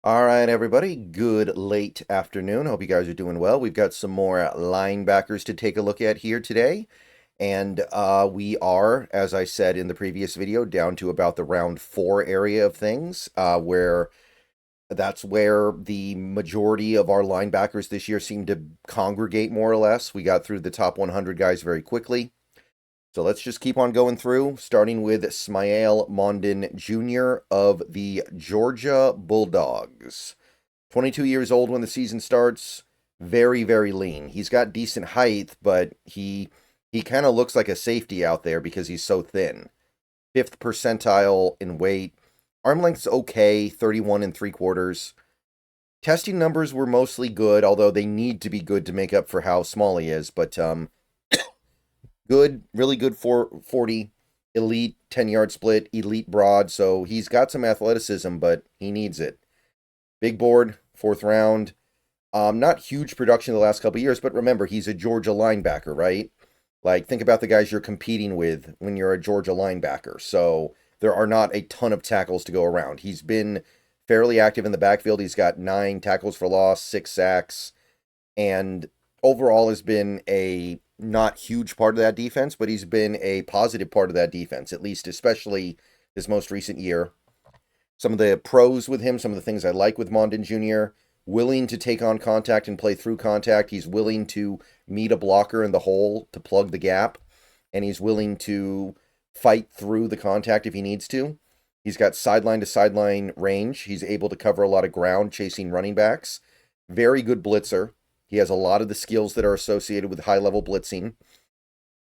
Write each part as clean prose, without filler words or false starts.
All right, everybody. Good late afternoon. Hope you guys are doing well. We've got some more linebackers to take a look at here today. And we are, as I said in the previous video, down to about the round four area of things, where that's where the majority of our linebackers this year seem to congregate more or less. We got through the top 100 guys very quickly. So let's just keep on going through, starting with Smael Mondon Jr. of the Georgia Bulldogs. 22 years old when the season starts. Very, very lean. He's got decent height, but he kind of looks like a safety out there because he's so thin. Fifth percentile in weight. Arm length's okay, 31 and three quarters. Testing numbers were mostly good, although they need to be good to make up for how small he is. But good, really good for 40, elite 10-yard split, elite broad. So he's got some athleticism, but he needs it. Big board, fourth round. Not huge production the last couple of years, but remember, he's a Georgia linebacker, right? Like, think about the guys you're competing with when you're a Georgia linebacker. So there are not a ton of tackles to go around. He's been fairly active in the backfield. He's got 9 tackles for loss, 6 sacks, and overall has been a not huge part of that defense, but he's been a positive part of that defense, at least especially this most recent year. Some of the pros with him, some of the things I like with Mondon Jr., willing to take on contact and play through contact. He's willing to meet a blocker in the hole to plug the gap, and he's willing to fight through the contact if he needs to. He's got sideline to sideline range. He's able to cover a lot of ground chasing running backs. Very good blitzer. He has a lot of the skills that are associated with high level blitzing.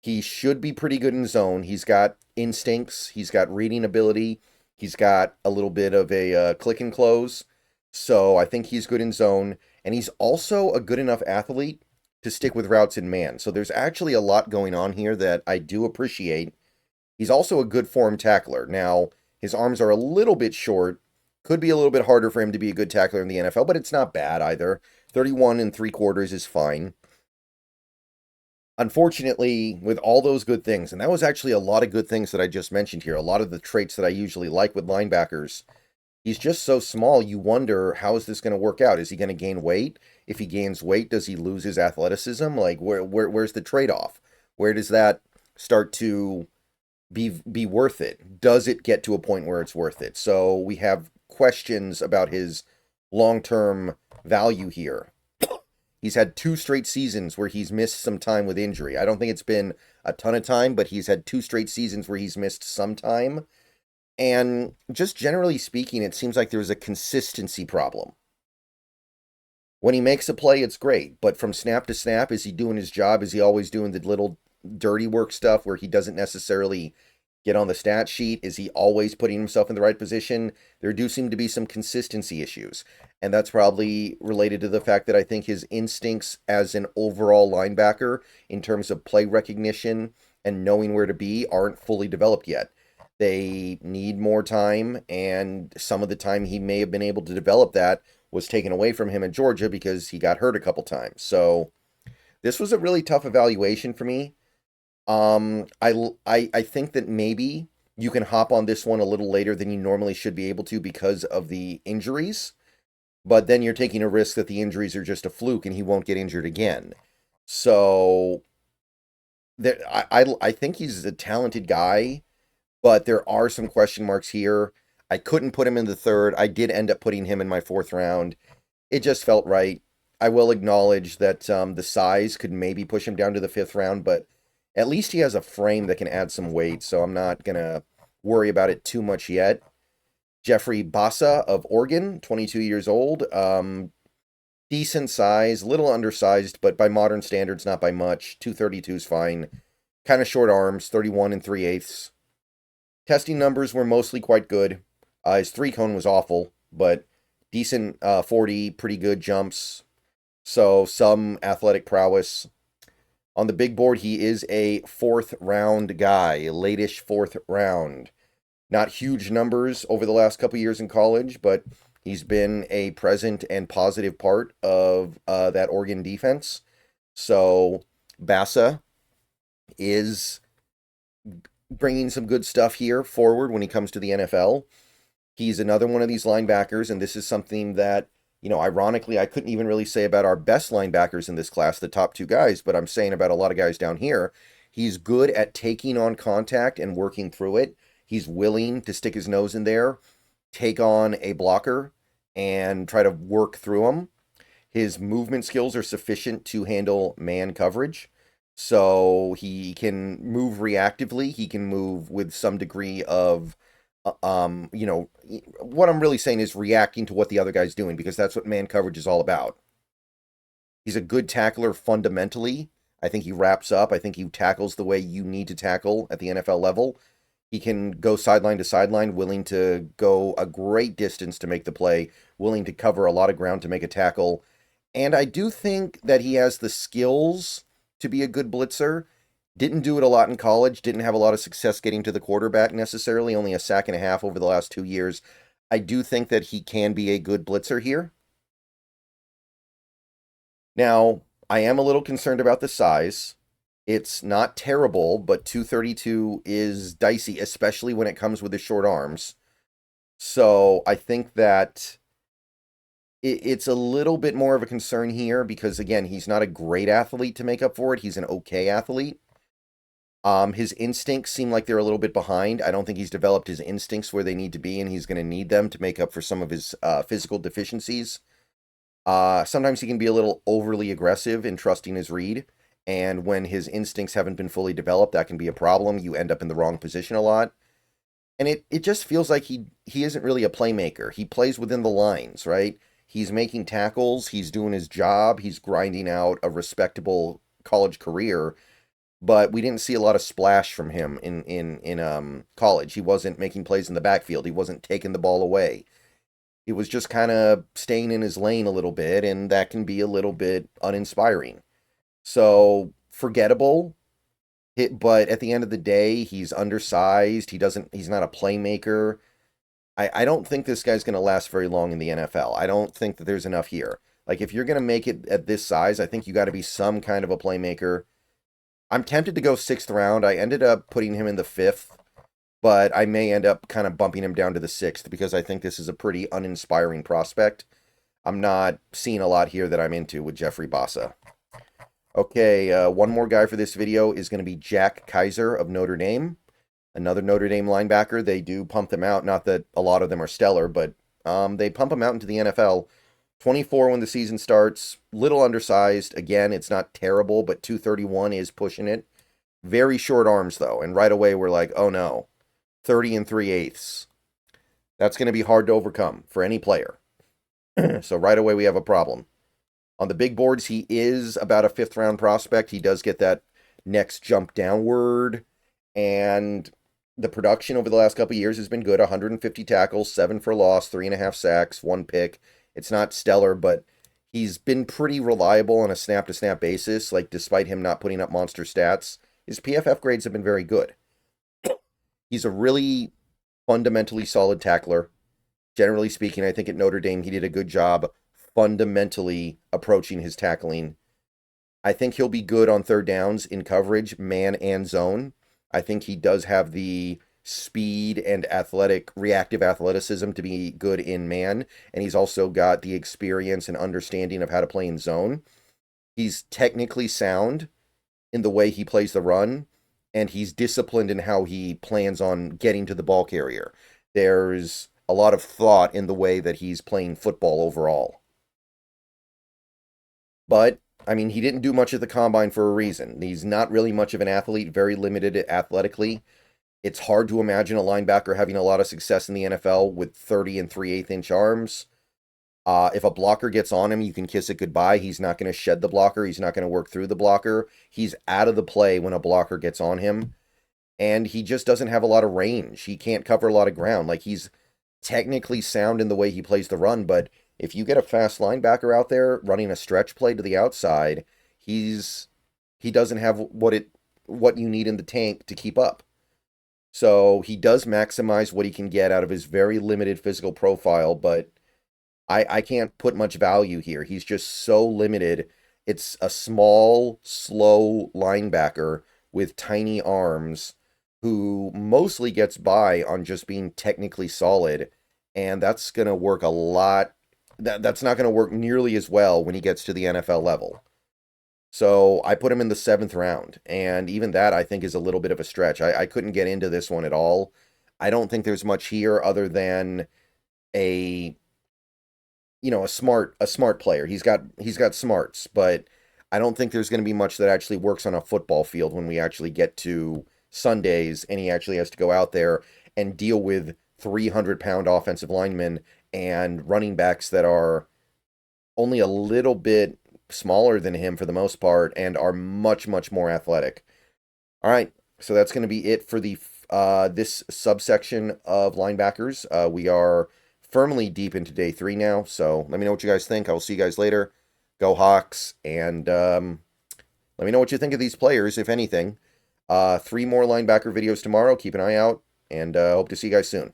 He should be pretty good in zone. He's got instincts. He's got reading ability. He's got a little bit of a click and close. So I think he's good in zone. And he's also a good enough athlete to stick with routes in man. So there's actually a lot going on here that I do appreciate. He's also a good form tackler. Now, his arms are a little bit short. Could be a little bit harder for him to be a good tackler in the NFL, but it's not bad either. 31 and three quarters is fine. Unfortunately, with all those good things, and that was actually a lot of good things that I just mentioned here, a lot of the traits that I usually like with linebackers, he's just so small, you wonder, how is this going to work out? Is he going to gain weight? If he gains weight, does he lose his athleticism? Like, where's the trade-off? Where does that start to be worth it? Does it get to a point where it's worth it? So we have questions about his long-term value here. He's had 2 straight seasons where he's missed some time with injury. I don't think it's been a ton of time, but he's had 2 straight seasons where he's missed some time. And just generally speaking, it seems like there's a consistency problem. When he makes a play, it's great, but from snap to snap, is he doing his job? Is he always doing the little dirty work stuff where he doesn't necessarily get on the stat sheet? Is he always putting himself in the right position? There do seem to be some consistency issues. And that's probably related to the fact that I think his instincts as an overall linebacker in terms of play recognition and knowing where to be aren't fully developed yet. They need more time, and some of the time he may have been able to develop that was taken away from him in Georgia because he got hurt a couple times. So this was a really tough evaluation for me. I think that maybe you can hop on this one a little later than you normally should be able to because of the injuries, but then you're taking a risk that the injuries are just a fluke and he won't get injured again. So there, I think he's a talented guy, but there are some question marks here. I couldn't put him in the third. I did end up putting him in my fourth round. It just felt right. I will acknowledge that the size could maybe push him down to the fifth round, but at least he has a frame that can add some weight, so I'm not going to worry about it too much yet. Jeffrey Bassa of Oregon, 22 years old. Decent size, little undersized, but by modern standards, not by much. 232 is fine. Kind of short arms, 31 and 3/8. Testing numbers were mostly quite good. His 3-cone was awful, but decent 40, pretty good jumps. So some athletic prowess. On the big board, he is a fourth round guy, late-ish fourth round. Not huge numbers over the last couple years in college, but he's been a present and positive part of that Oregon defense. So Bassa is bringing some good stuff here forward when he comes to the NFL. He's another one of these linebackers, and this is something that, ironically, I couldn't even really say about our best linebackers in this class, the top two guys, but I'm saying about a lot of guys down here. He's good at taking on contact and working through it. He's willing to stick his nose in there, take on a blocker, and try to work through them. His movement skills are sufficient to handle man coverage. So he can move reactively. He can move with some degree of, what I'm really saying is reacting to what the other guy's doing, because that's what man coverage is all about. He's a good tackler fundamentally. I think he wraps up. I think he tackles the way you need to tackle at the NFL level. He can go sideline to sideline, willing to go a great distance to make the play, willing to cover a lot of ground to make a tackle. And I do think that he has the skills to be a good blitzer. Didn't do it a lot in college, didn't have a lot of success getting to the quarterback necessarily, only a sack and a half over the last 2 years. I do think that he can be a good blitzer here. Now, I am a little concerned about the size. It's not terrible, but 232 is dicey, especially when it comes with the short arms. So I think that it's a little bit more of a concern here because, again, he's not a great athlete to make up for it. He's an okay athlete. His instincts seem like they're a little bit behind. I don't think he's developed his instincts where they need to be, and he's going to need them to make up for some of his physical deficiencies. Sometimes he can be a little overly aggressive in trusting his read, and when his instincts haven't been fully developed, that can be a problem. You end up in the wrong position a lot. And it just feels like he isn't really a playmaker. He plays within the lines, right? He's making tackles, he's doing his job, he's grinding out a respectable college career, but we didn't see a lot of splash from him in college. He wasn't making plays in the backfield. He wasn't taking the ball away. It was just kind of staying in his lane a little bit, and that can be a little bit uninspiring. So forgettable. But at the end of the day, he's undersized. He's not a playmaker. I don't think this guy's going to last very long in the NFL. I don't think that there's enough here. Like, if you're going to make it at this size, I think you got to be some kind of a playmaker. I'm tempted to go 6th round. I ended up putting him in the 5th, but I may end up kind of bumping him down to the 6th because I think this is a pretty uninspiring prospect. I'm not seeing a lot here that I'm into with Jeffrey Bassa. Okay, one more guy for this video is going to be Jack Kiser of Notre Dame. Another Notre Dame linebacker. They do pump them out. Not that a lot of them are stellar, but they pump them out into the NFL. 24 when the season starts. Little undersized. Again, it's not terrible, but 231 is pushing it. Very short arms, though. And right away, we're like, oh no. 30 and 3/8. That's going to be hard to overcome for any player. So right away, we have a problem. On the big boards, he is about a 5th round prospect. He does get that next jump downward. And the production over the last couple of years has been good. 150 tackles, 7 for loss, 3.5 sacks, 1 pick. It's not stellar, but he's been pretty reliable on a snap-to-snap basis. Like, despite him not putting up monster stats, his PFF grades have been very good. He's a really fundamentally solid tackler. Generally speaking, I think at Notre Dame he did a good job fundamentally approaching his tackling. I think he'll be good on 3rd downs in coverage, man and zone. I think he does have the speed and reactive athleticism to be good in man, and he's also got the experience and understanding of how to play in zone. He's technically sound in the way he plays the run, and he's disciplined in how he plans on getting to the ball carrier. There's a lot of thought in the way that he's playing football overall. But I mean, he didn't do much at the combine for a reason. He's not really much of an athlete, very limited athletically. It's hard to imagine a linebacker having a lot of success in the NFL with 30 and 3/8 inch arms. If a blocker gets on him, you can kiss it goodbye. He's not going to shed the blocker. He's not going to work through the blocker. He's out of the play when a blocker gets on him. And he just doesn't have a lot of range. He can't cover a lot of ground. Like, he's technically sound in the way he plays the run, but if you get a fast linebacker out there running a stretch play to the outside, he doesn't have what you need in the tank to keep up. So he does maximize what he can get out of his very limited physical profile, but I can't put much value here. He's just so limited. It's a small, slow linebacker with tiny arms who mostly gets by on just being technically solid and that's going to work a lot. That's not going to work nearly as well when he gets to the NFL level. So I put him in the 7th round, and even that I think is a little bit of a stretch. I couldn't get into this one at all. I don't think there's much here other than a a smart player. He's got smarts, but I don't think there's going to be much that actually works on a football field when we actually get to Sundays and he actually has to go out there and deal with 300-pound offensive linemen and running backs that are only a little bit smaller than him for the most part and are much, much more athletic. All right, so that's going to be it for the this subsection of linebackers. We are firmly deep into day 3 now, so let me know what you guys think. I will see you guys later. Go Hawks, and let me know what you think of these players, if anything. 3 more linebacker videos tomorrow. Keep an eye out, and hope to see you guys soon.